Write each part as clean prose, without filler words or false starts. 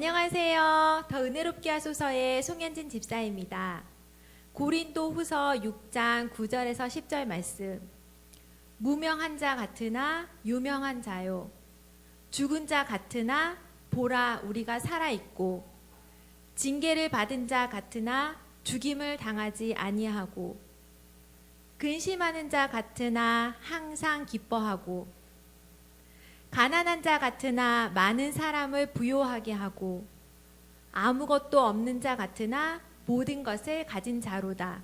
안녕하세요. 더 은혜롭게 하소서의 송현진 집사입니다. 고린도 후서 6장 9절에서 10절 말씀. 무명한 자 같으나 유명한 자요. 죽은 자 같으나 보라 우리가 살아있고, 징계를 받은 자 같으나 죽임을 당하지 아니하고, 근심하는 자 같으나 항상 기뻐하고, 가난한 자 같으나 많은 사람을 부요하게 하고, 아무것도 없는 자 같으나 모든 것을 가진 자로다.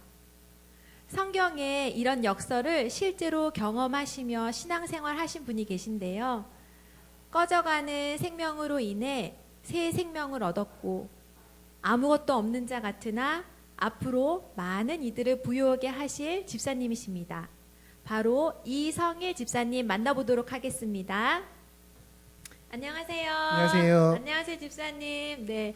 성경에 이런 역설을 실제로 경험하시며 신앙생활 하신 분이 계신데요. 꺼져가는 생명으로 인해 새 생명을 얻었고, 아무것도 없는 자 같으나 앞으로 많은 이들을 부요하게 하실 집사님이십니다. 바로 이성일 집사님 만나보도록 하겠습니다. 안녕하세요. 안녕하세요. 안녕하세요, 집사님. 네,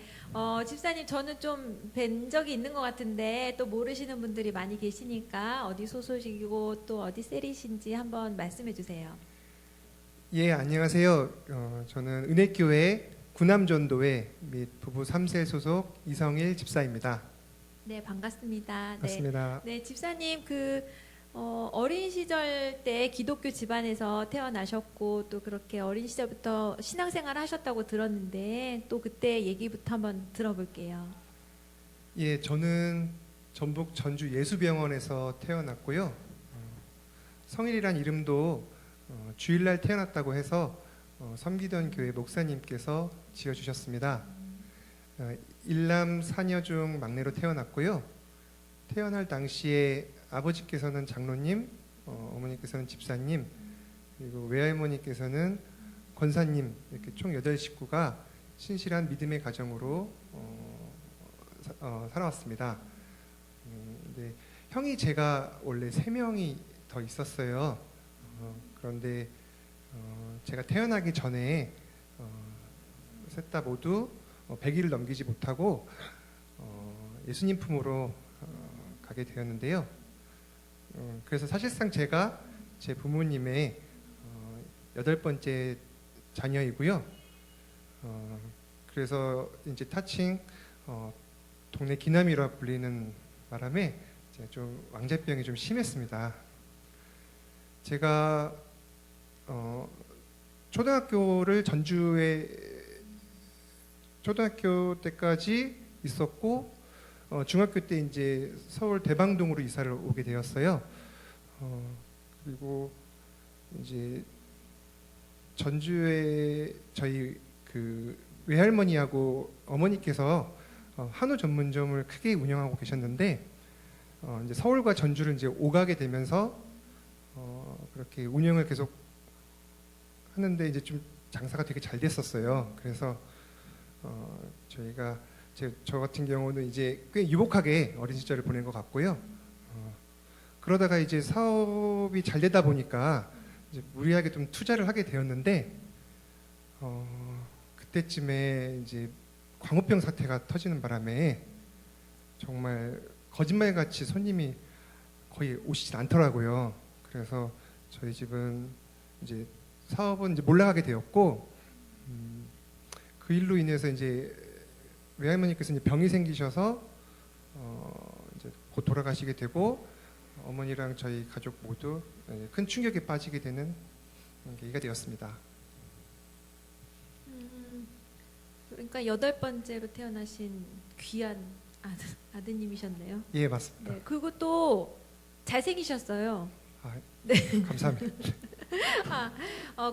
집사님 저는 좀 뵌 적이 있는 것 같은데 또 모르시는 분들이 많이 계시니까 어디 소속이고 또 어디 셀이신지 한번 말씀해 주세요. 예, 안녕하세요. 저는 은혜교회 구남전도회 및 부부 3세 소속 이성일 집사입니다. 네, 반갑습니다. 반갑습니다. 네, 집사님 어린 시절 때 기독교 집안에서 태어나셨고 또 그렇게 어린 시절부터 신앙생활 하셨다고 들었는데 또 그때 얘기부터 한번 들어볼게요. 예, 저는 전북 전주 예수병원에서 태어났고요. 성일이란 이름도 주일날 태어났다고 해서 섬기던 교회 목사님께서 지어주셨습니다. 일남 사녀 중 막내로 태어났고요. 태어날 당시에 아버지께서는 장로님, 어머니께서는 집사님, 그리고 외할머니께서는 권사님, 이렇게 총 8식구가 신실한 믿음의 가정으로 살아왔습니다. 근데 형이 제가 원래 3명이 더 있었어요. 그런데 제가 태어나기 전에 셋 다 모두 100일을 넘기지 못하고 예수님 품으로 가게 되었는데요. 그래서 사실상 제가 제 부모님의 8번째 자녀이고요. 그래서 이제 타칭 동네 기남이라 불리는 바람에 제가 좀 왕자병이 좀 심했습니다. 제가 초등학교를 전주에 초등학교 때까지 있었고 중학교 때 이제 서울 대방동으로 이사를 오게 되었어요. 그리고 이제 전주에 저희 그 외할머니하고 어머니께서 한우 전문점을 크게 운영하고 계셨는데 이제 서울과 전주를 이제 오가게 되면서 그렇게 운영을 계속 하는데 이제 좀 장사가 되게 잘 됐었어요. 그래서 저희가 저 같은 경우는 이제 꽤 유복하게 어린 시절을 보낸 것 같고요. 그러다가 이제 사업이 잘 되다 보니까 이제 무리하게 좀 투자를 하게 되었는데 그때쯤에 이제 광우병 사태가 터지는 바람에 정말 거짓말같이 손님이 거의 오시지 않더라고요. 그래서 저희 집은 이제 사업은 이제 몰락하게 되었고 그 일로 인해서 이제 외할머니께서 이제 병이 생기셔서 이제 곧 돌아가시게 되고 어머니랑 저희 가족 모두 큰 충격에 빠지게 되는 계기가 되었습니다. 그러니까 8번째로 태어나신 귀한 아드님이셨네요. 예, 맞습니다. 네, 그리고 또 잘생기셨어요. 네, 감사합니다.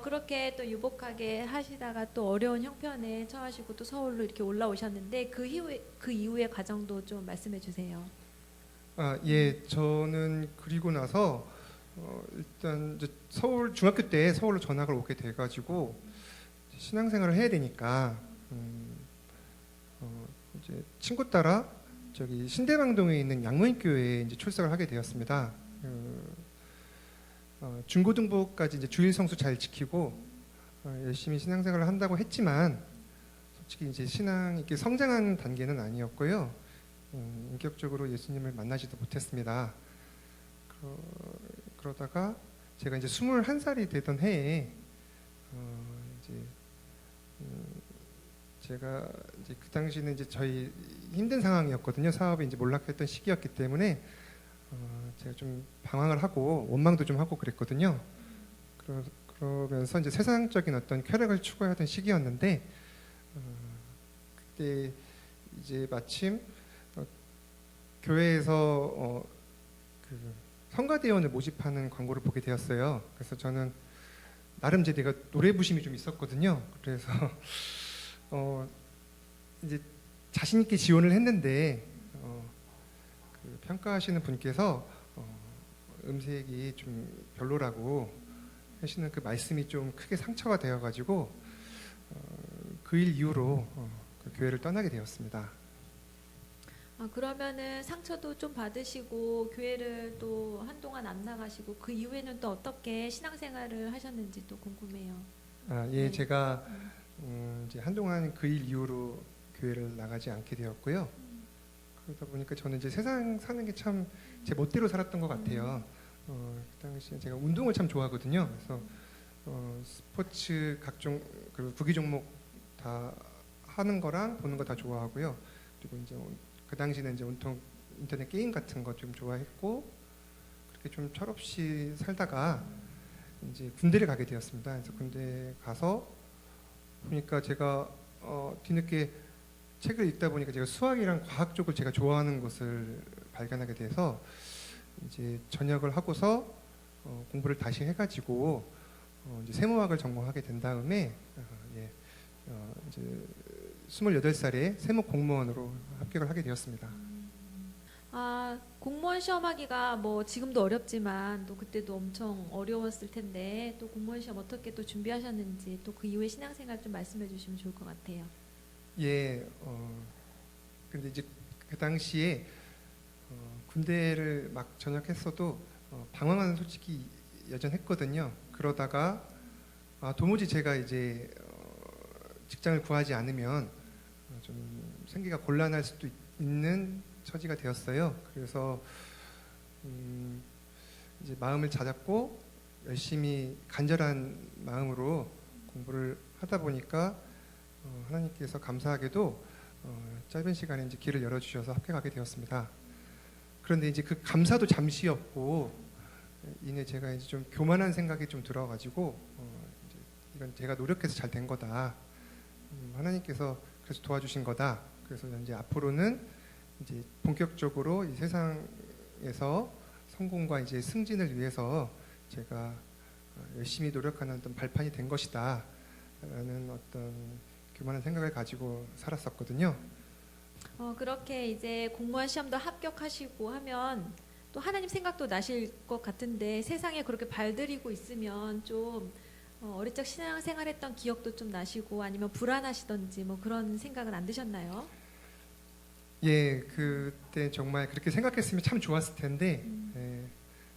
그렇게 또 유복하게 하시다가 또 어려운 형편에 처하시고 또 서울로 이렇게 올라오셨는데 그 이후의 과정도 좀 말씀해 주세요. 예, 저는 그리고 나서 일단 이제 중학교 때 서울로 전학을 오게 돼가지고 신앙생활을 해야 되니까 이제 친구 따라 저기 신대방동에 있는 양문교회에 이제 출석을 하게 되었습니다. 중고등부까지 이제 주일 성수 잘 지키고 열심히 신앙생활을 한다고 했지만 솔직히 이제 신앙이 이렇게 성장한 단계는 아니었고요. 인격적으로 예수님을 만나지도 못했습니다. 그러다가 제가 이제 21살이 되던 해에 이제 제가 이제 그 당시는 이제 저희 힘든 상황이었거든요. 사업이 이제 몰락했던 시기였기 때문에 제가 좀 방황을 하고 원망도 좀 하고 그랬거든요. 그러면서 이제 세상적인 어떤 쾌락을 추구하던 시기였는데 그때 이제 마침 교회에서 그 성가대원을 모집하는 광고를 보게 되었어요. 그래서 저는 나름 제 내가 노래 부심이 좀 있었거든요. 그래서 이제 자신 있게 지원을 했는데 그 평가하시는 분께서 음색이 좀 별로라고 하시는 그 말씀이 좀 크게 상처가 되어가지고 그 일 이후로 그 교회를 떠나게 되었습니다. 그러면은 상처도 좀 받으시고 교회를 또 한동안 안 나가시고 그 이후에는 또 어떻게 신앙생활을 하셨는지 또 궁금해요. 예, 네. 제가 이제 한동안 그 일 이후로 교회를 나가지 않게 되었고요. 그러다 보니까 저는 이제 세상 사는 게 참 제 멋대로 살았던 것 같아요. 그 당시에 제가 운동을 참 좋아하거든요. 그래서 스포츠 각종 그 구기 종목 다 하는 거랑 보는 거 다 좋아하고요. 그리고 이제 그 당시는 이제 온통 인터넷 게임 같은 거 좀 좋아했고 그렇게 좀 철없이 살다가 이제 군대를 가게 되었습니다. 그래서 군대 가서 보니까 제가 뒤늦게 책을 읽다 보니까 제가 수학이랑 과학 쪽을 제가 좋아하는 것을 발견하게 돼서 이제 전역을 하고서 공부를 다시 해가지고 이제 세무학을 전공하게 된 다음에 이제 28살에 세무 공무원으로 합격을 하게 되었습니다. 공무원 시험하기가 뭐 지금도 어렵지만 또 그때도 엄청 어려웠을 텐데 또 공무원 시험 어떻게 또 준비하셨는지 또 그 이후의 신앙생활 좀 말씀해 주시면 좋을 것 같아요. 예, 근데 이제 그 당시에 군대를 막 전역했어도 방황은 솔직히 여전했거든요. 그러다가 도무지 제가 이제 직장을 구하지 않으면 좀 생계가 곤란할 수도 있는 처지가 되었어요. 그래서 이제 마음을 다잡고 열심히 간절한 마음으로 공부를 하다 보니까 하나님께서 감사하게도 짧은 시간에 이제 길을 열어주셔서 합격하게 되었습니다. 그런데 이제 그 감사도 잠시였고 이내 제가 이제 좀 교만한 생각이 좀 들어가지고 이제 이건 제가 노력해서 잘 된 거다. 하나님께서 그래서 도와주신 거다. 그래서 이제 앞으로는 이제 본격적으로 이 세상에서 성공과 이제 승진을 위해서 제가 열심히 노력하는 어떤 발판이 된 것이다. 라는 어떤 교만한 생각을 가지고 살았었거든요. 그렇게 이제 공무원 시험도 합격하시고 하면 또 하나님 생각도 나실 것 같은데 세상에 그렇게 발들이고 있으면 좀 어릴 적 신앙생활했던 기억도 좀 나시고 아니면 불안하시던지 뭐 그런 생각은 안 드셨나요? 예, 그때 정말 그렇게 생각했으면 참 좋았을 텐데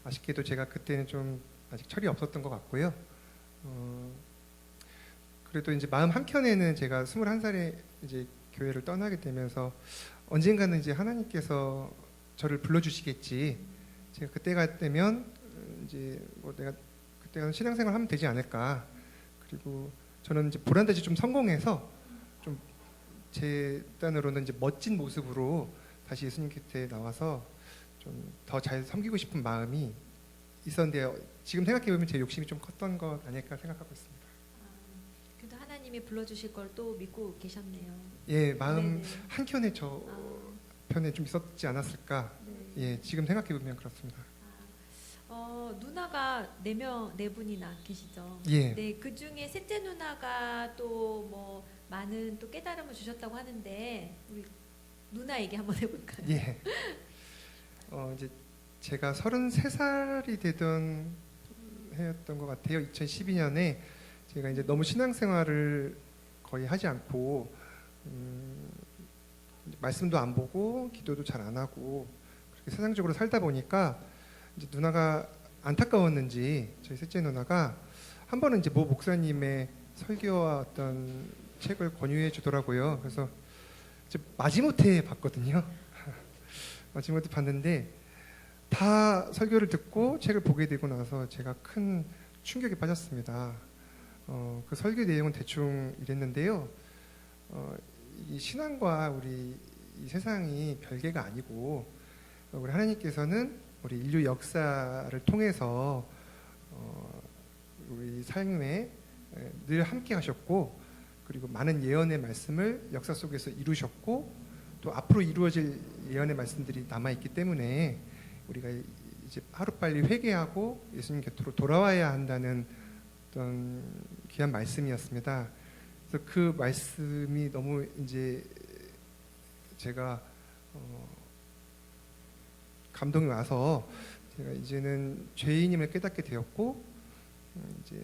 아쉽게도 제가 그때는 좀 아직 철이 없었던 것 같고요. 그래도 이제 마음 한켠에는 제가 21살에 이제 교회를 떠나게 되면서 언젠가는 이제 하나님께서 저를 불러주시겠지. 제가 그때가 되면 이제 뭐 내가 그때는 신앙생활 하면 되지 않을까. 그리고 저는 이제 보란듯이 좀 성공해서 좀 제 딴으로는 이제 멋진 모습으로 다시 예수님 곁에 나와서 좀 더 잘 섬기고 싶은 마음이 있었는데 지금 생각해 보면 제 욕심이 좀 컸던 것 아닐까 생각하고 있습니다. 그래도 하나님이 불러주실 걸 또 믿고 계셨네요. 예, 마음 네네. 한켠에 저 편에 좀 있었지 않았을까. 네. 예, 지금 생각해 보면 그렇습니다. 누나가 네 분이나 계시죠. 예. 네, 그 중에 셋째 누나가 또 뭐 많은 또 깨달음을 주셨다고 하는데 우리 누나 얘기 한번 해볼까요? 예. 이제 제가 33살이 되던 해였던 것 같아요. 2012년에 제가 이제 너무 신앙생활을 거의 하지 않고 말씀도 안 보고 기도도 잘 안 하고 그렇게 세상적으로 살다 보니까 이제 누나가 안타까웠는지 저희 셋째 누나가 한 번은 이제 모 목사님의 설교와 어떤 책을 권유해 주더라고요. 그래서 이제 마지못해 봤거든요. 마지못해 봤는데 다 설교를 듣고 책을 보게 되고 나서 제가 큰 충격에 빠졌습니다. 그 설교 내용은 대충 이랬는데요. 이 신앙과 우리 이 세상이 별개가 아니고 우리 하나님께서는 우리 인류 역사를 통해서 우리 삶에 늘 함께 하셨고 그리고 많은 예언의 말씀을 역사 속에서 이루셨고 또 앞으로 이루어질 예언의 말씀들이 남아 있기 때문에 우리가 이제 하루빨리 회개하고 예수님 곁으로 돌아와야 한다는 어떤 귀한 말씀이었습니다. 그래서 그 말씀이 너무 이제 제가 감동이 와서 제가 이제는 죄인임을 깨닫게 되었고 이제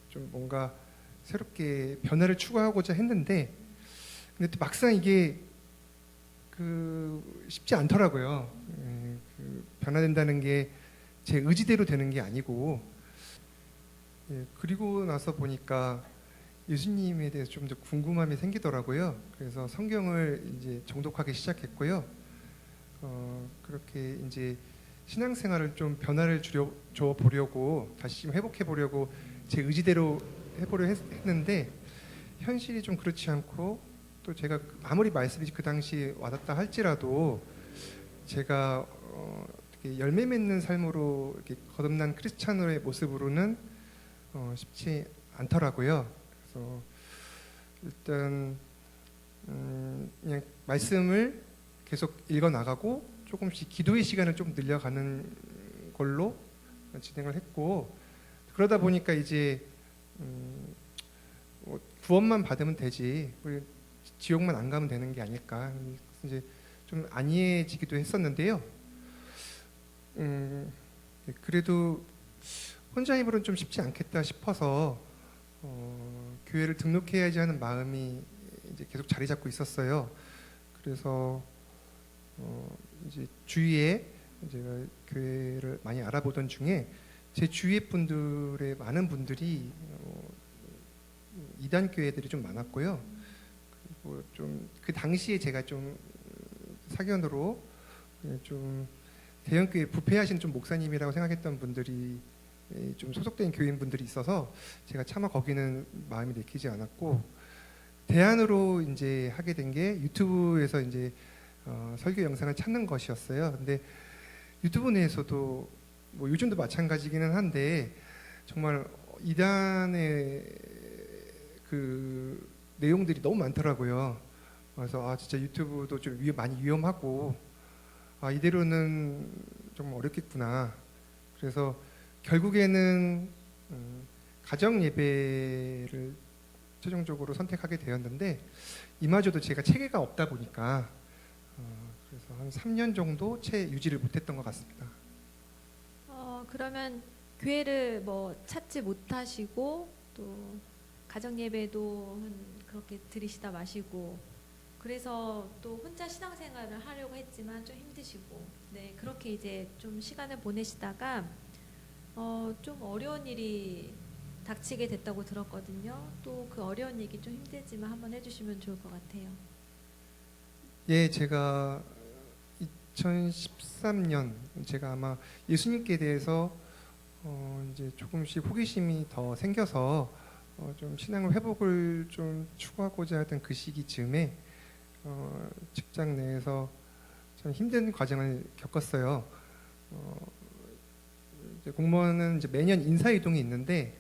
좀 뭔가 새롭게 변화를 추구하고자 했는데 근데 또 막상 이게 쉽지 않더라고요. 변화된다는 게 제 의지대로 되는 게 아니고 그리고 나서 보니까 예수님에 대해서 좀 더 궁금함이 생기더라고요. 그래서 성경을 이제 정독하기 시작했고요. 그렇게 이제 신앙생활을 좀 변화를 줘 보려고 다시 좀 회복해 보려고 제 의지대로 해보려 했는데 현실이 좀 그렇지 않고 또 제가 아무리 말씀이 그 당시 와닿다 할지라도 제가 어떻게 열매 맺는 삶으로 이렇게 거듭난 크리스찬으로의 모습으로는 쉽지 않더라고요. 그래서 일단 그냥 말씀을 계속 읽어 나가고 조금씩 기도의 시간을 좀 늘려가는 걸로 진행을 했고 그러다 보니까 이제 구원만 받으면 되지 지옥만 안 가면 되는 게 아닐까 이제 좀 안이해지기도 했었는데요. 그래도 혼자 힘으로는 좀 쉽지 않겠다 싶어서 교회를 등록해야지 하는 마음이 이제 계속 자리 잡고 있었어요. 그래서 이제 주위에 제가 교회를 많이 알아보던 중에 제 주위의 분들의 많은 분들이 이단 교회들이 좀 많았고요. 그리고 좀 그 당시에 제가 좀 사견으로 좀 대형 교회 부패하신 좀 목사님이라고 생각했던 분들이 좀 소속된 교인 분들이 있어서 제가 차마 거기는 마음이 내키지 않았고 대안으로 이제 하게 된 게 유튜브에서 이제 설교 영상을 찾는 것이었어요. 근데 유튜브 내에서도 뭐 요즘도 마찬가지기는 한데 정말 이단의 그 내용들이 너무 많더라고요. 그래서 진짜 유튜브도 좀 많이 위험하고 이대로는 좀 어렵겠구나. 그래서 결국에는 가정 예배를 최종적으로 선택하게 되었는데 이마저도 제가 체계가 없다 보니까 그래서 한 3년 정도 채 유지를 못했던 것 같습니다. 그러면 교회를 뭐 찾지 못하시고 또 가정 예배도 그렇게 들이시다 마시고 그래서 또 혼자 신앙생활을 하려고 했지만 좀 힘드시고 네 그렇게 이제 좀 시간을 보내시다가 좀 어려운 일이 닥치게 됐다고 들었거든요. 또 그 어려운 얘기 좀 힘들지만 한번 해주시면 좋을 것 같아요. 예, 제가 2013년 제가 아마 예수님께 대해서 이제 조금씩 호기심이 더 생겨서 좀 신앙을 회복을 좀 추구하고자 하던 그 시기쯤에 직장 내에서 참 힘든 과정을 겪었어요. 이제 공무원은 이제 매년 인사이동이 있는데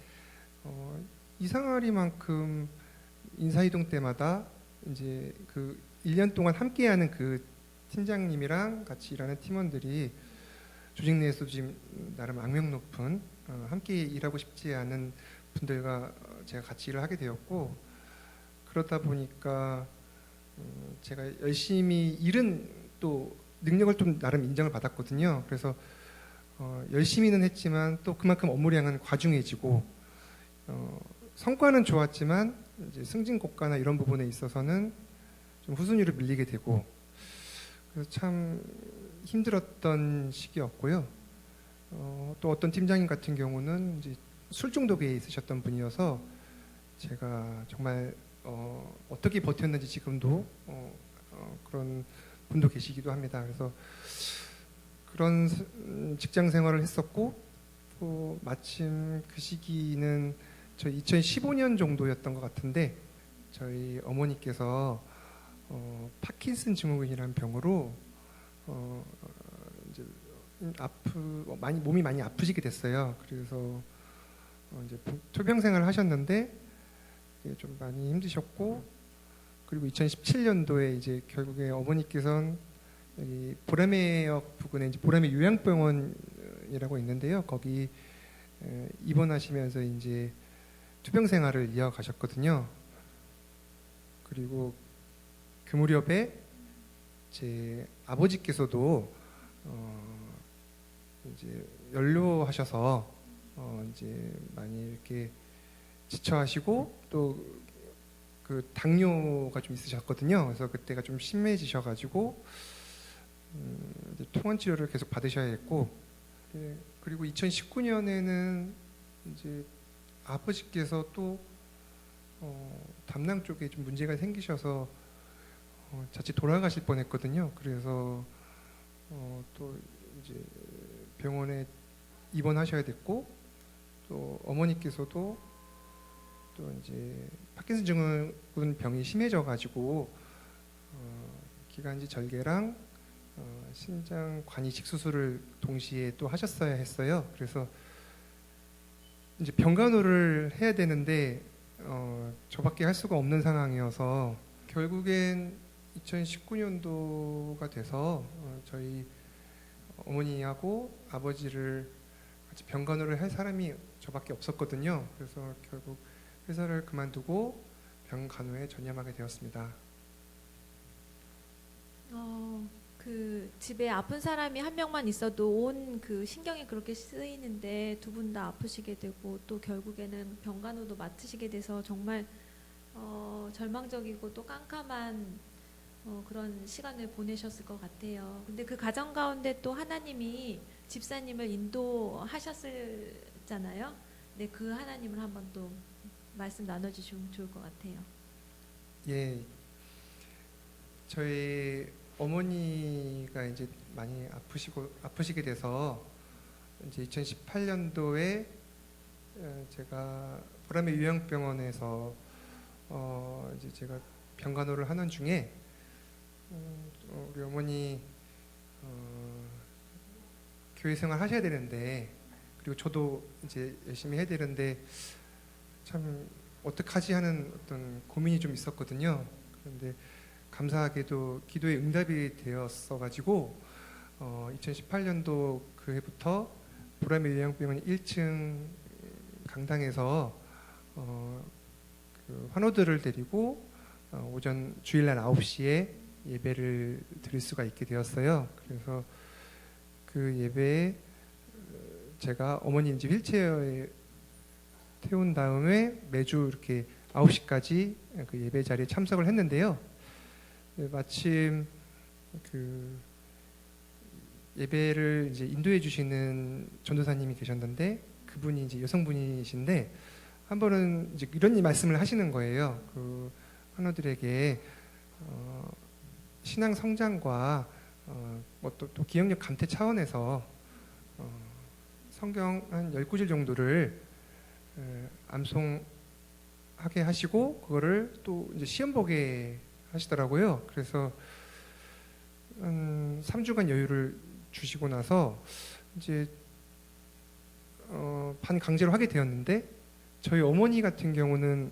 이상하리만큼 인사이동 때마다 이제 그 1년 동안 함께하는 그 팀장님이랑 같이 일하는 팀원들이 조직 내에서 지금 나름 악명 높은 함께 일하고 싶지 않은 분들과 제가 같이 일을 하게 되었고 그러다 보니까 제가 열심히 일은 또 능력을 좀 나름 인정을 받았거든요. 그래서 열심히는 했지만 또 그만큼 업무량은 과중해지고 성과는 좋았지만 이제 승진고과나 이런 부분에 있어서는 좀 후순위로 밀리게 되고 그래서 참 힘들었던 시기였고요. 또 어떤 팀장님 같은 경우는 이제 술 중독에 있으셨던 분이어서 제가 정말 어떻게 버텼는지 지금도 그런 분도 계시기도 합니다. 그래서 그런 직장 생활을 했었고 또 마침 그 시기는 저 2015년 정도였던 것 같은데 저희 어머니께서 파킨슨 증후군이라는 병으로 이제 많이 몸이 많이 아프시게 됐어요. 그래서 이제 투병생활을 하셨는데 이게 좀 많이 힘드셨고, 그리고 2017년도에 이제 결국에 어머니께서는 여기 보라매역 부근에 이제 보라매 요양병원이라고 있는데요. 거기 입원하시면서 이제 투병 생활을 이어가셨거든요. 그리고 그 무렵에 제 아버지께서도 이제 연로하셔서 이제 많이 이렇게 지쳐하시고 또 그 당뇨가 좀 있으셨거든요. 그래서 그때가 좀 심해지셔가지고 이제 통원 치료를 계속 받으셔야 했고, 그리고 2019년에는 이제 아버지께서 또 담낭 쪽에 좀 문제가 생기셔서 자칫 돌아가실 뻔했거든요. 그래서 또 이제 병원에 입원하셔야 됐고, 또 어머니께서도 또 이제 파킨슨 증후군 병이 심해져가지고 기관지 절개랑 신장 관이식 수술을 동시에 또 하셨어야 했어요. 그래서 이제 병간호를 해야 되는데 저밖에 할 수가 없는 상황이어서 결국엔 2019년도가 돼서 저희 어머니하고 아버지를 같이 병간호를 할 사람이 저밖에 없었거든요. 그래서 결국 회사를 그만두고 병간호에 전념하게 되었습니다. 그 집에 아픈 사람이 한 명만 있어도 온 그 신경이 그렇게 쓰이는데 두 분 다 아프시게 되고 또 결국에는 병간호도 맡으시게 돼서 정말 절망적이고 또 깜깜한 그런 시간을 보내셨을 것 같아요. 근데 그 가정 가운데 또 하나님이 집사님을 인도하셨잖아요. 네, 그 하나님을 한번 또 말씀 나눠주시면 좋을 것 같아요. 예, 저희 어머니가 이제 많이 아프시게 돼서 이제 2018년도에 제가 보라매 요양병원에서 이제 제가 병간호를 하는 중에 우리 어머니 교회 생활 하셔야 되는데, 그리고 저도 이제 열심히 해야 되는데 참 어떡하지 하는 어떤 고민이 좀 있었거든요. 그런데 감사하게도 기도에 응답이 되었어가지고 2018년도 그 해부터 보라매 요양병원 1층 강당에서 그 환우들을 데리고 오전 주일날 9시에 예배를 드릴 수가 있게 되었어요. 그래서 그 예배에 제가 어머니 이제 휠체어에 태운 다음에 매주 이렇게 9시까지 그 예배 자리에 참석을 했는데요. 마침 그 예배를 이제 인도해 주시는 전도사님이 계셨는데, 그분이 이제 여성분이신데 한 번은 이제 이런 말씀을 하시는 거예요. 그 환우들에게 신앙 성장과 뭐 또 기억력 감퇴 차원에서 성경 한 10구절 정도를 암송하게 하시고 그거를 또 이제 시험 보게 하시더라고요. 그래서 3주간 여유를 주시고 나서 이제 반강제로 하게 되었는데, 저희 어머니 같은 경우는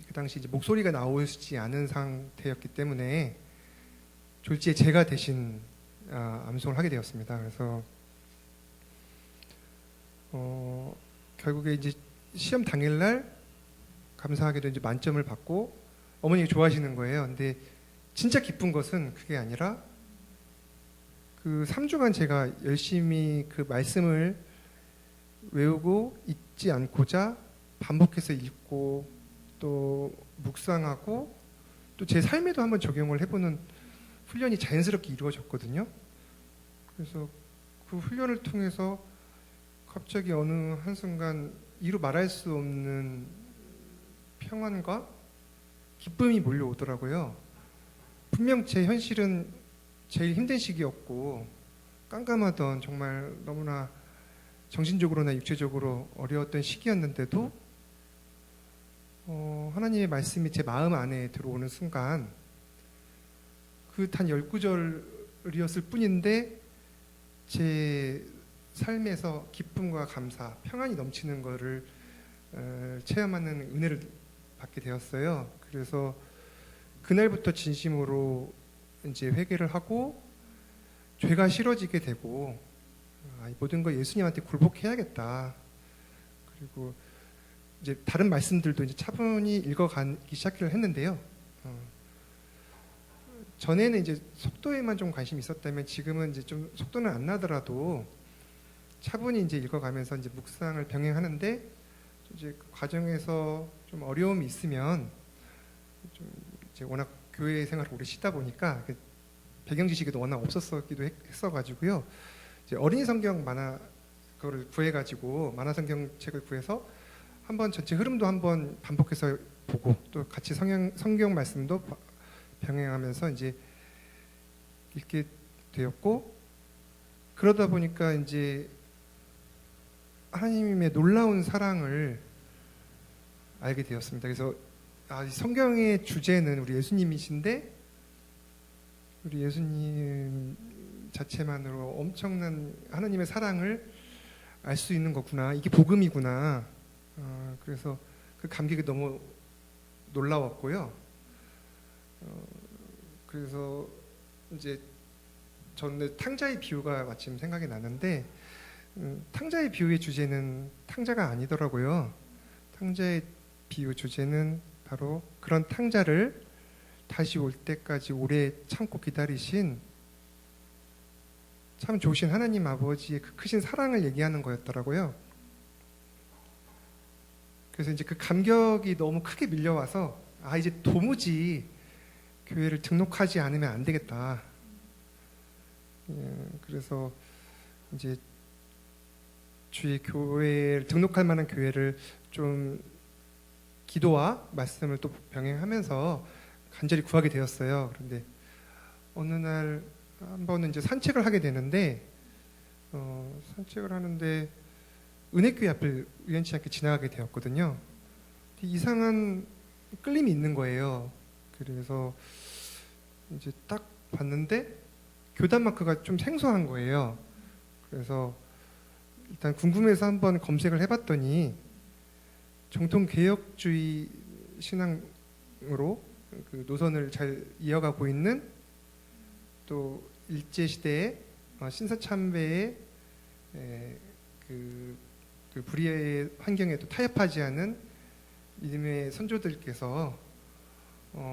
그 당시 이제 목소리가 나오지 않은 상태였기 때문에 졸지에 제가 대신 암송을 하게 되었습니다. 그래서 결국에 이제 시험 당일날 감사하게도 이제 만점을 받고 어머니가 좋아하시는 거예요. 근데 진짜 기쁜 것은 그게 아니라 그 3주간 제가 열심히 그 말씀을 외우고 잊지 않고자 반복해서 읽고 또 묵상하고 또 제 삶에도 한번 적용을 해보는 훈련이 자연스럽게 이루어졌거든요. 그래서 그 훈련을 통해서 갑자기 어느 한순간 이루 말할 수 없는 평안과 기쁨이 몰려오더라고요. 분명 제 현실은 제일 힘든 시기였고 깜깜하던 정말 너무나 정신적으로나 육체적으로 어려웠던 시기였는데도 하나님의 말씀이 제 마음 안에 들어오는 순간 그 단 10구절이었을 뿐인데 제 삶에서 기쁨과 감사, 평안이 넘치는 거를 체험하는 은혜를 받게 되었어요. 그래서 그날부터 진심으로 이제 회개를 하고 죄가 싫어지게 되고 이 모든 걸 예수님한테 굴복해야겠다. 그리고 이제 다른 말씀들도 이제 차분히 읽어가기 시작을 했는데요. 전에는 이제 속도에만 좀 관심이 있었다면 지금은 이제 좀 속도는 안 나더라도 차분히 이제 읽어가면서 이제 묵상을 병행하는데 이제 그 과정에서 좀 어려움이 있으면 좀 이제 워낙 교회 생활을 오래 쉬다 보니까 배경 지식이 워낙 없었기도 했어가지고요. 이제 어린이 성경 만화 그거를 구해가지고 만화 성경책을 구해서 한번 전체 흐름도 한번 반복해서 보고 또 같이 성경 말씀도 병행하면서 이제 읽게 되었고 그러다 보니까 이제 하나님의 놀라운 사랑을 알게 되었습니다. 그래서 이 성경의 주제는 우리 예수님이신데 우리 예수님 자체만으로 엄청난 하나님의 사랑을 알 수 있는 거구나. 이게 복음이구나. 그래서 그 감격이 너무 놀라웠고요. 그래서 이제 저는 탕자의 비유가 마침 생각이 나는데 탕자의 비유의 주제는 탕자가 아니더라고요. 탕자의 비유 주제는 바로 그런 탕자를 다시 올 때까지 오래 참고 기다리신 참 좋으신 하나님 아버지의 그 크신 사랑을 얘기하는 거였더라고요. 그래서 이제 그 감격이 너무 크게 밀려와서 이제 도무지 교회를 등록하지 않으면 안 되겠다. 그래서 이제 주의 교회를 등록할 만한 교회를 좀 기도와 말씀을 또 병행하면서 간절히 구하게 되었어요. 그런데 어느 날 한 번은 이제 산책을 하게 되는데 산책을 하는데 은혜교회 앞을 우연치 않게 지나가게 되었거든요. 이상한 끌림이 있는 거예요. 그래서 이제 딱 봤는데 교단 마크가 좀 생소한 거예요. 그래서 일단 궁금해서 한번 검색을 해봤더니 정통 개혁주의 신앙으로 그 노선을 잘 이어가고 있는 또 일제 시대의 신사참배의 그 불의의 환경에 또 타협하지 않은 믿음의 선조들께서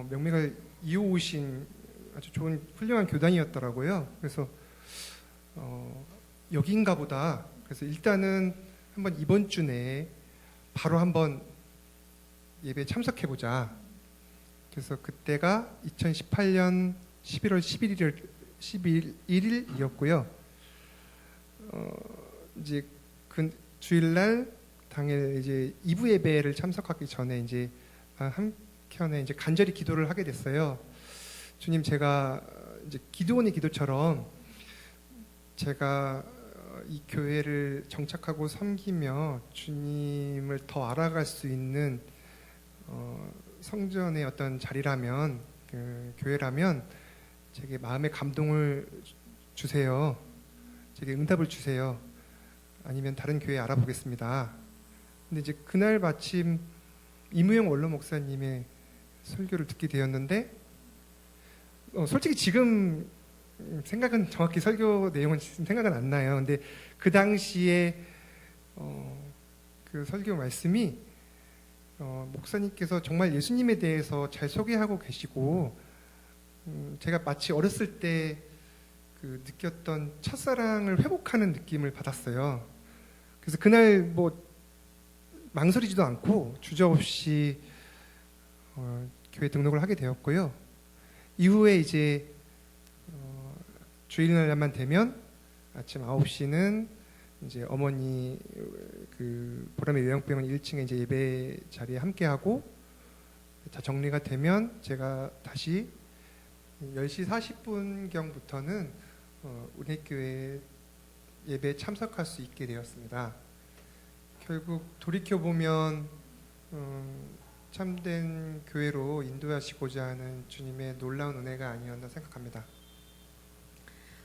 명맥을 이어오신 아주 좋은 훌륭한 교단이었더라고요. 그래서 여기인가 보다. 그래서 일단은 한번 이번 주 내에 바로 한번 예배에 참석해 보자. 그래서 그때가 2018년 11월 11일이었고요. 이제 그 주일날 당일 이제 2부 예배를 참석하기 전에 이제 한켠에 이제 간절히 기도를 하게 됐어요. 주님, 제가 이제 기도원의 기도처럼 제가 이 교회를 정착하고 섬기며 주님을 더 알아갈 수 있는 성전의 어떤 자리라면 그 교회라면 제게 마음의 감동을 주세요. 제게 응답을 주세요. 아니면 다른 교회 알아보겠습니다. 근데 이제 그날 마침 이무영 원로 목사님의 설교를 듣게 되었는데 솔직히 지금 생각은 정확히 설교 내용은 지금 생각은 안 나요. 근데 그 당시에 그 설교 말씀이 목사님께서 정말 예수님에 대해서 잘 소개하고 계시고 제가 마치 어렸을 때 그 느꼈던 첫사랑을 회복하는 느낌을 받았어요. 그래서 그날 뭐 망설이지도 않고 주저없이 교회 등록을 하게 되었고요. 이후에 이제 주일날만 되면 아침 9시는 이제 어머니 그 보람의 요양병원 1층에 이제 예배 자리에 함께하고 다 정리가 되면 제가 다시 10시 40분경부터는 은혜교회 예배에 참석할 수 있게 되었습니다. 결국 돌이켜보면 참된 교회로 인도하시고자 하는 주님의 놀라운 은혜가 아니었나 생각합니다.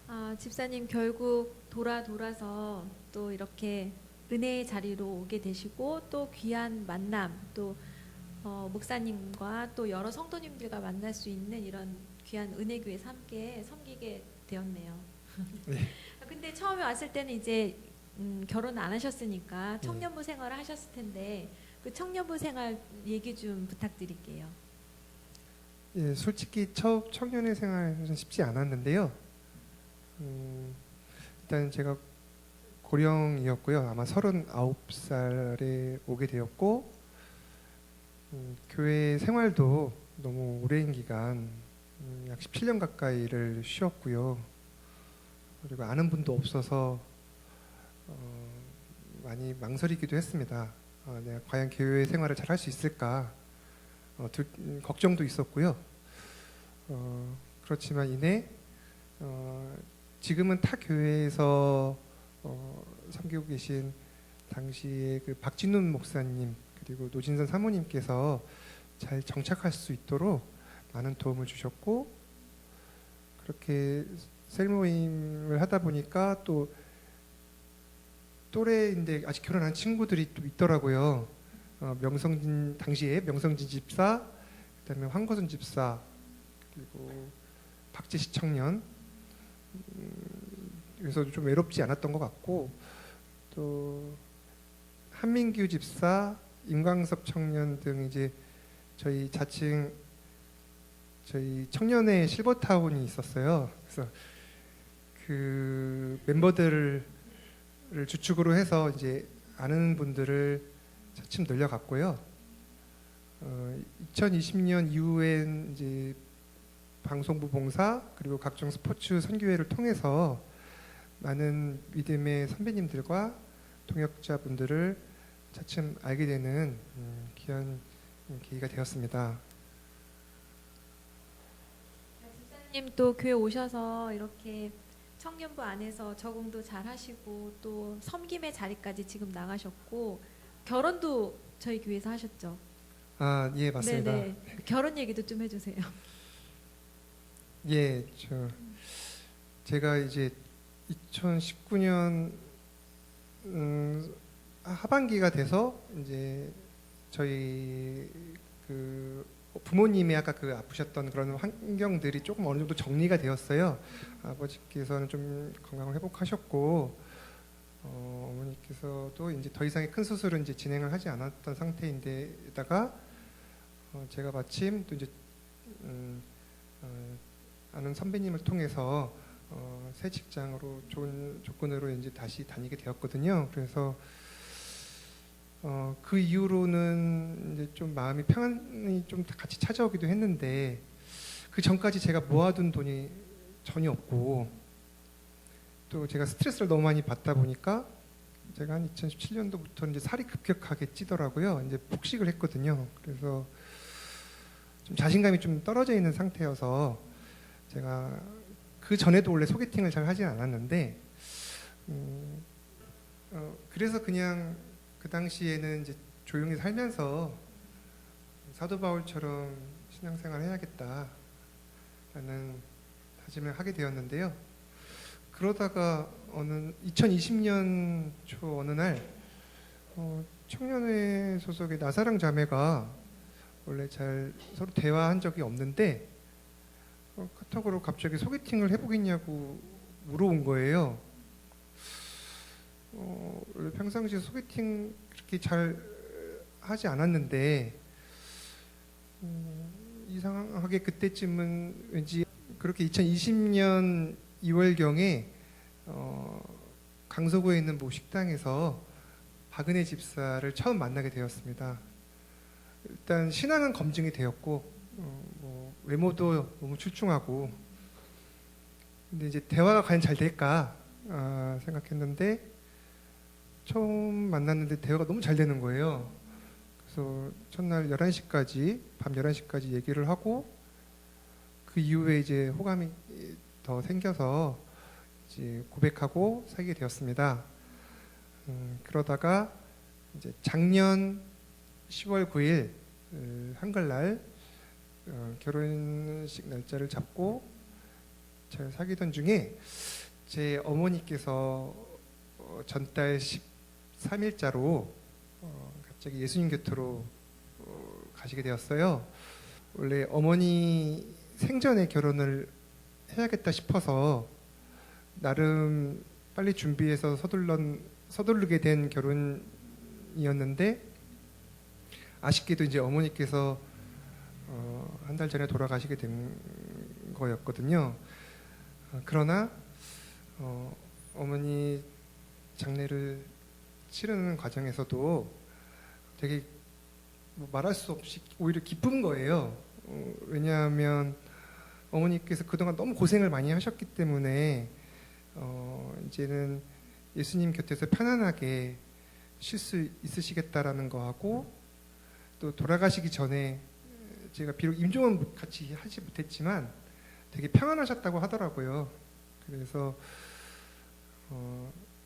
아, 집사님 결국 돌아서 또 이렇게 은혜의 자리로 오게 되시고 또 귀한 만남 또 목사님과 또 여러 성도님들과 만날 수 있는 이런 귀한 은혜교회에서 함께 섬기게 되었네요. 네. 근데 처음에 왔을 때는 이제 결혼 안 하셨으니까 청년부 생활을 하셨을 텐데 그 청년부 생활 얘기 좀 부탁드릴게요. 예, 솔직히 첫 청년의 생활은 쉽지 않았는데요. 일단 제가 고령이었고요. 아마 39살에 오게 되었고 교회 생활도 너무 오랜 기간 약 17년 가까이를 쉬었고요. 그리고 아는 분도 없어서 많이 망설이기도 했습니다. 내가 과연 교회 생활을 잘 할 수 있을까 걱정도 있었고요. 그렇지만 이내 지금은 타 교회에서 섬기고 계신 당시에 그 박진훈 목사님 그리고 노진선 사모님께서 잘 정착할 수 있도록 많은 도움을 주셨고 그렇게 셀모임을 하다 보니까 또 또래인데 아직 결혼 안 친구들이 또 있더라고요. 명성진 당시에 명성진 집사, 그다음에 황거순 집사, 그리고 박재식 청년. 그래서 좀 외롭지 않았던 것 같고 또 한민규 집사, 임광섭 청년 등 이제 저희 자칭 저희 청년회 실버타운이 있었어요. 그래서 그 멤버들을 주축으로 해서 이제 아는 분들을 차츰 늘려갔고요. 2020년 이후엔 이제 방송부 봉사 그리고 각종 스포츠 선교회를 통해서 많은 믿음의 선배님들과 동역자분들을 차츰 알게 되는 귀한 계기가 되었습니다. 집사님 또 교회 오셔서 이렇게 청년부 안에서 적응도 잘 하시고 또 섬김의 자리까지 지금 나가셨고 결혼도 저희 교회에서 하셨죠? 아, 예, 맞습니다. 네네. 결혼 얘기도 좀 해주세요. 예, 제가 이제 2019년 하반기가 돼서 이제 저희 그 부모님이 아까 그 아프셨던 그런 환경들이 조금 어느 정도 정리가 되었어요. 아버지께서는 좀 건강을 회복하셨고 어머니께서도 이제 더 이상의 큰 수술은 이제 진행을 하지 않았던 상태인데다가 제가 마침 또 이제 아는 선배님을 통해서 새 직장으로 좋은 조건으로 이제 다시 다니게 되었거든요. 그래서 그 이후로는 이제 좀 마음이 평안이 좀 같이 찾아오기도 했는데 그 전까지 제가 모아둔 돈이 전혀 없고 또 제가 스트레스를 너무 많이 받다 보니까 제가 한 2017년도부터 이제 살이 급격하게 찌더라고요. 이제 폭식을 했거든요. 그래서 좀 자신감이 좀 떨어져 있는 상태여서 제가 그 전에도 원래 소개팅을 잘 하진 않았는데 그래서 그냥 그 당시에는 이제 조용히 살면서 사도 바울처럼 신앙생활 해야겠다라는 다짐을 하게 되었는데요. 그러다가 2020년 초 어느 날 청년회 소속의 나사랑 자매가 원래 잘 서로 대화한 적이 없는데 카톡으로 갑자기 소개팅을 해보겠냐고 물어온 거예요. 원래 평상시에 소개팅 그렇게 잘 하지 않았는데 이상하게 그때쯤은 왠지 그렇게 2020년 2월경에 강서구에 있는 모 식당에서 박은혜 집사를 처음 만나게 되었습니다. 일단 신앙은 검증이 되었고 뭐 외모도 너무 출중하고 근데 이제 대화가 과연 잘 될까 생각했는데 처음 만났는데 대화가 너무 잘 되는 거예요. 그래서 첫날 11시까지 밤 11시까지 얘기를 하고 그 이후에 이제 호감이 더 생겨서 이제 고백하고 사귀게 되었습니다. 그러다가 이제 작년 10월 9일 한글날 결혼식 날짜를 잡고 잘 사귀던 중에 제 어머니께서 전달 13일자로 갑자기 예수님 곁으로 가시게 되었어요. 원래 어머니 생전에 결혼을 해야겠다 싶어서 나름 빨리 준비해서 서두르게 된 결혼이었는데 아쉽게도 이제 어머니께서 한 달 전에 돌아가시게 된 거였거든요. 그러나 어머니 장례를 치르는 과정에서도 되게 뭐 말할 수 없이 오히려 기쁜 거예요. 왜냐하면 어머니께서 그동안 너무 고생을 많이 하셨기 때문에 이제는 예수님 곁에서 편안하게 쉴 수 있으시겠다라는 거하고 또 돌아가시기 전에 제가 비록 임종은 같이 하지 못했지만 되게 평안하셨다고 하더라고요. 그래서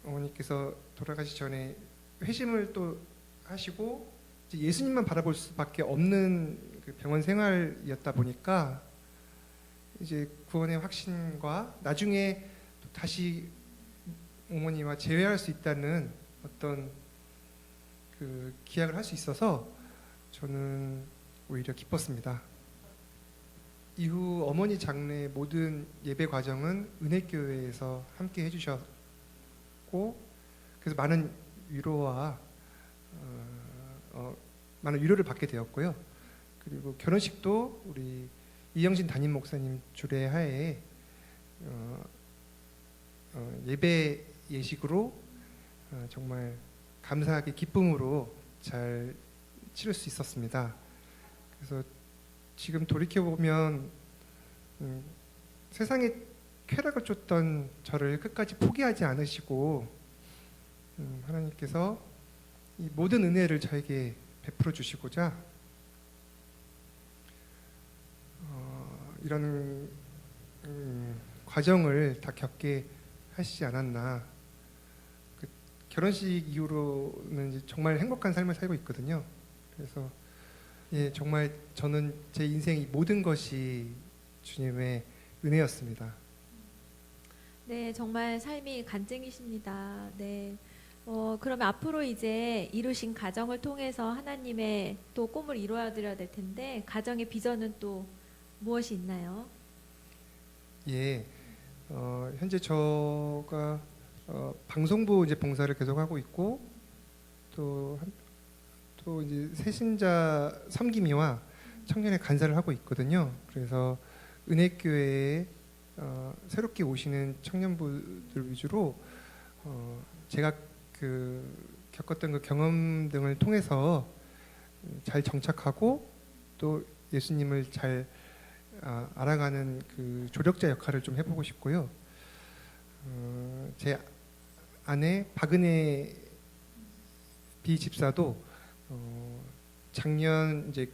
어머니께서 돌아가시기 전에 회심을 또 하시고 이제 예수님만 바라볼 수밖에 없는 그 병원 생활이었다 보니까 이제 구원의 확신과 나중에 또 다시 어머니와 재회할 수 있다는 어떤 그 기약을 할 수 있어서 저는 오히려 기뻤습니다. 이후 어머니 장례 모든 예배 과정은 은혜교회에서 함께 해주셨고 그래서 많은 위로와 많은 위로를 받게 되었고요. 그리고 결혼식도 우리 이영진 담임 목사님 주례하에 예배 예식으로 정말 감사하게 기쁨으로 잘 치를 수 있었습니다. 그래서 지금 돌이켜 보면 세상에 쾌락을 쫓던 저를 끝까지 포기하지 않으시고 하나님께서 이 모든 은혜를 저에게 베풀어 주시고자 이런 과정을 다 겪게 하시지 않았나. 그 결혼식 이후로는 이제 정말 행복한 삶을 살고 있거든요. 그래서 예, 정말 저는 제 인생의 모든 것이 주님의 은혜였습니다. 네, 정말 삶이 간증이십니다. 네. 그러면 앞으로 이제 이루신 가정을 통해서 하나님의 또 꿈을 이루어 드려야 될 텐데 가정의 비전은 또 무엇이 있나요? 예, 현재 저가 방송부 이제 봉사를 계속하고 있고 또 이제 새신자 섬김이와 청년의 간사를 하고 있거든요. 그래서 은혜교회에 새롭게 오시는 청년부들 위주로 제가 겪었던 그 경험 등을 통해서 잘 정착하고 또 예수님을 잘 알아가는 그 조력자 역할을 좀 해보고 싶고요. 제 아내 박은혜 비집사도 작년 이제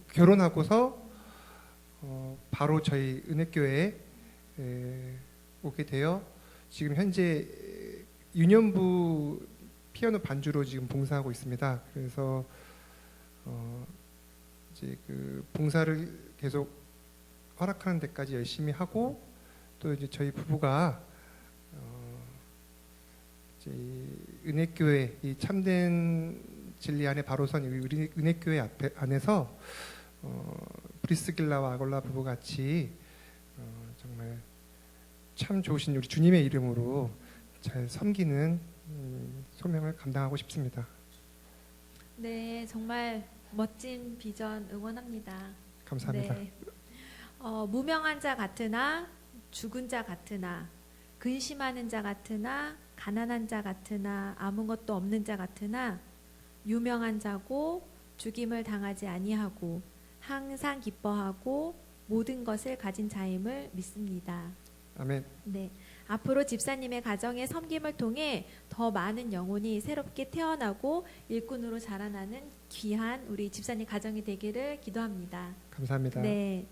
결혼하고서 바로 저희 은혜교회에 오게 되어 지금 현재 유년부 피아노 반주로 지금 봉사하고 있습니다. 그래서 이제 그 봉사를 계속 허락하는 데까지 열심히 하고 또 이제 저희 부부가 이제 은혜교회 이 참된 진리 안에 바로 선 은혜교회 안에서 브리스길라와 아골라 부부 같이 정말 참 좋으신 우리 주님의 이름으로 잘 섬기는 소명을 감당하고 싶습니다. 네, 정말 멋진 비전 응원합니다. 감사합니다. 네. 무명한 자 같으나 죽은 자 같으나 근심하는 자 같으나 가난한 자 같으나 아무것도 없는 자 같으나 유명한 자고 죽임을 당하지 아니하고 항상 기뻐하고 모든 것을 가진 자임을 믿습니다. 아멘. 네, 앞으로 집사님의 가정의 섬김을 통해 더 많은 영혼이 새롭게 태어나고 일꾼으로 자라나는 귀한 우리 집사님 가정이 되기를 기도합니다. 감사합니다. 네,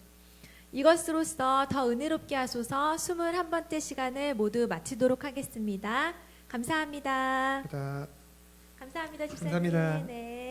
이것으로써 더 은혜롭게 하소서 21번째 시간을 모두 마치도록 하겠습니다. 감사합니다. 감사합니다. 감사합니다, 집사님. 감사합니다. 네.